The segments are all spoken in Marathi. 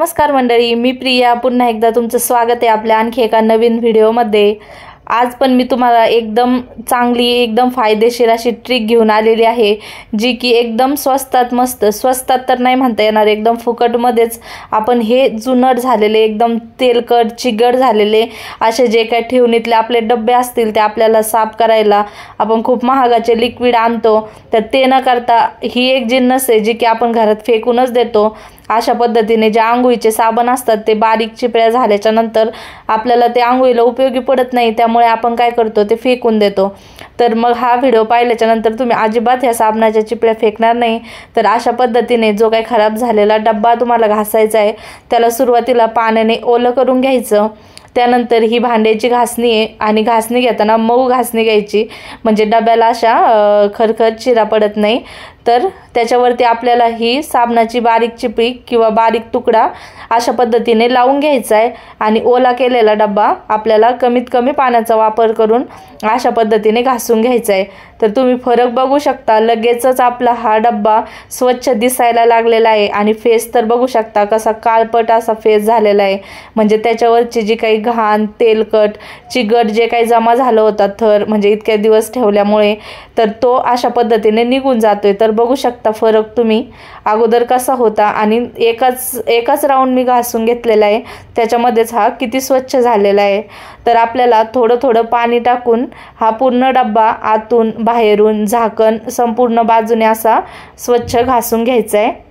नमस्कार मंडळी, मी प्रिया पुन्हा एकदा तुमचं स्वागत आहे आपल्या आणखी एका नवीन व्हिडिओमध्ये। आज पण मी तुम्हाला एकदम चांगली एकदम फायदेशीर अशी ट्रिक घेऊन आलेली आहे, जी की एकदम स्वस्तात मस्त स्वस्तात तर नाही म्हणता येणार, एकदम फुकटमध्येच आपण हे जुनट झालेले एकदम तेलकट चिगट झालेले असे जे काही ठेवणीतले आपले डब्बे असतील ते आपल्याला साफ करायला आपण खूप महागाचे लिक्विड आणतो, तर ते न करता ही एक जिन्नस आहे जी की आपण घरात फेकूनच देतो। अशा पद्धतीने जे आंघोळीचे साबण असतात ते बारीक चिपळ्या झाल्याच्या नंतर आपल्याला ते आंघोळीला उपयोगी पडत नाही, त्यामुळे आपण काय करतो ते फेकून देतो। तर मग हा व्हिडिओ पाहिल्याच्या नंतर तुम्ही अजिबात ह्या साबणाच्या चिपळ्या फेकणार नाही। तर अशा पद्धतीने जो काही खराब झालेला डब्बा तुम्हाला घासायचा आहे त्याला सुरुवातीला पाण्याने ओलं करून घ्यायचं। त्यानंतर ही भांड्याची घासणी आहे आणि घासणी घेताना मऊ घासणी घ्यायची, म्हणजे डब्याला अशा खरखर चिरा पडत नाही। तर त्याच्यावरती आपल्याला ही साबणाची बारीक चिपळी किंवा बारीक तुकडा अशा पद्धतीने लावून घ्यायचा आहे आणि ओला केलेला डब्बा आपल्याला कमीत कमी पाण्याचा वापर करून अशा पद्धतीने घासून घ्यायचा आहे। तर तुम्ही फरक बघू शकता, लगेचच आपला हा डब्बा स्वच्छ दिसायला लागलेला आहे आणि फेस तर बघू शकता कसा काळपट असा फेस झालेला आहे, म्हणजे त्याच्यावरची जी काही घाण तेलकट चिगट जे काही जमा झालं होता थर, म्हणजे इतक्या दिवस ठेवल्यामुळे, तर तो अशा पद्धतीने निघून जातोय। तर बघू शकता फरक तुम्ही अगोदर कसा होता आणि एकाच राऊंड मी घासून घेतलेला आहे त्याच्यामध्येच हा किती स्वच्छ झालेला आहे। तर आपल्याला थोडं थोडं पाणी टाकून हा पूर्ण डब्बा आतून बाहेरून झाकण संपूर्ण बाजूने असा स्वच्छ घासून घ्यायचा आहे।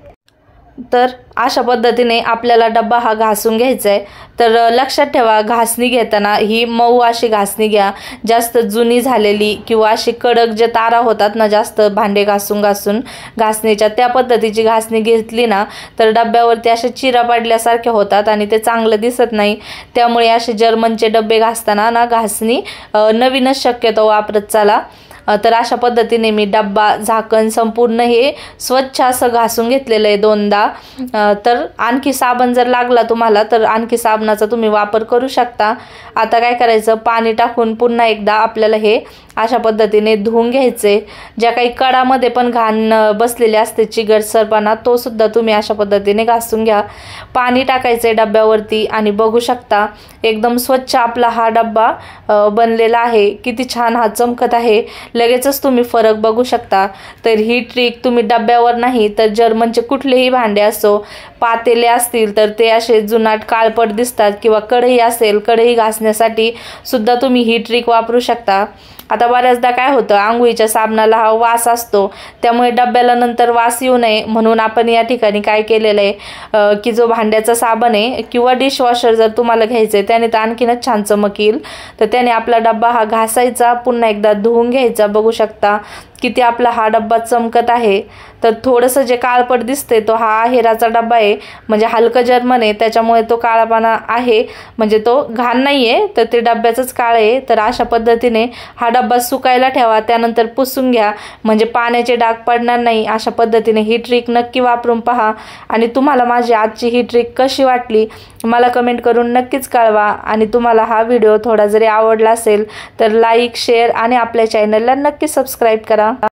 तर अशा पद्धतीने आपल्याला डब्बा हा घासून घ्यायचा आहे। तर लक्षात ठेवा, घासणी घेताना ही मऊ अशी घासणी घ्या, जास्त जुनी झालेली किंवा अशी कडक जे तारा होतात ना जास्त भांडे घासून घासणीच्या, त्या पद्धतीची घासणी घेतली ना तर डब्यावरती असे चिरा पडल्यासारखे होतात आणि ते चांगलं दिसत नाही। त्यामुळे असे जर्मनचे डब्बे घासताना ना घासणी नवीनच शक्यतो वापरत चला। तर अशा पद्धतीने मी डब्बा झाकण संपूर्ण हे स्वच्छ असं घासून घेतलेलं आहे दोनदा। तर आणखी साबण जर लागला तुम्हाला तर आणखी साबणाचा तुम्ही वापर करू शकता। आता काय करायचं, पाणी टाकून पुन्हा एकदा आपल्याला हे अशा पद्धतीने धुवून घ्यायचे। ज्या काही कडामध्ये पण घाण बसलेले असते चिगटसरपणा, तो सुद्धा तुम्ही अशा पद्धतीने घासून घ्या। पाणी टाकायचे डब्यावरती आणि बघू शकता एकदम स्वच्छ आपला हा डब्बा बनलेला आहे, किती छान हा चमकत आहे, लगेचच तुम्ही फरक बघू शकता। तर ही ट्रिक तुम्ही डब्यावर नाही तर जर्मनचे कुठलेही भांडे असो, पातेले असतील तर ते असे जुनाट काळपट दिसतात, किंवा कढई असेल कढई घासण्यासाठी सुद्धा तुम्ही ही ट्रिक वापरू शकता। आता बऱ्याचदा काय होतं, आंघोळीच्या साबणाला हा वास असतो, त्यामुळे डब्याला नंतर वास येऊ नये म्हणून आपण या ठिकाणी काय केलेलं आहे की जो भांड्याचा साबण आहे किंवा डिशवॉशर जर तुम्हाला घ्यायचं आहे त्याने तर आणखीनच छान चमक येईल। तर त्याने आपला डब्बा हा घासायचा, पुन्हा एकदा धुवून घ्यायचा। बघू शकता किती आपला हा डब्बा चमकत आहे। तर थोडंसं जे काळपट दिसते तो हा आहेराचा डब्बा आहे, म्हणजे हलकं जर्मन आहे, त्याच्यामुळे तो काळापणा आहे, म्हणजे तो घाण नाही आहे, तर ते डब्याचंच काळ आहे। तर अशा पद्धतीने हा डब्बा सुकायला ठेवा, त्यानंतर पुसून घ्या, म्हणजे पाण्याचे डाग पडणार नाही। अशा पद्धतीने ही ट्रिक नक्की वापरून पहा आणि तुम्हाला माझी आजची ही ट्रिक कशी वाटली मला कमेंट करून नक्कीच कळवा। आणि तुम्हाला हा व्हिडिओ थोडा जरी आवडला असेल तर लाईक शेअर आणि आपल्या चॅनलला नक्की सबस्क्राईब करा।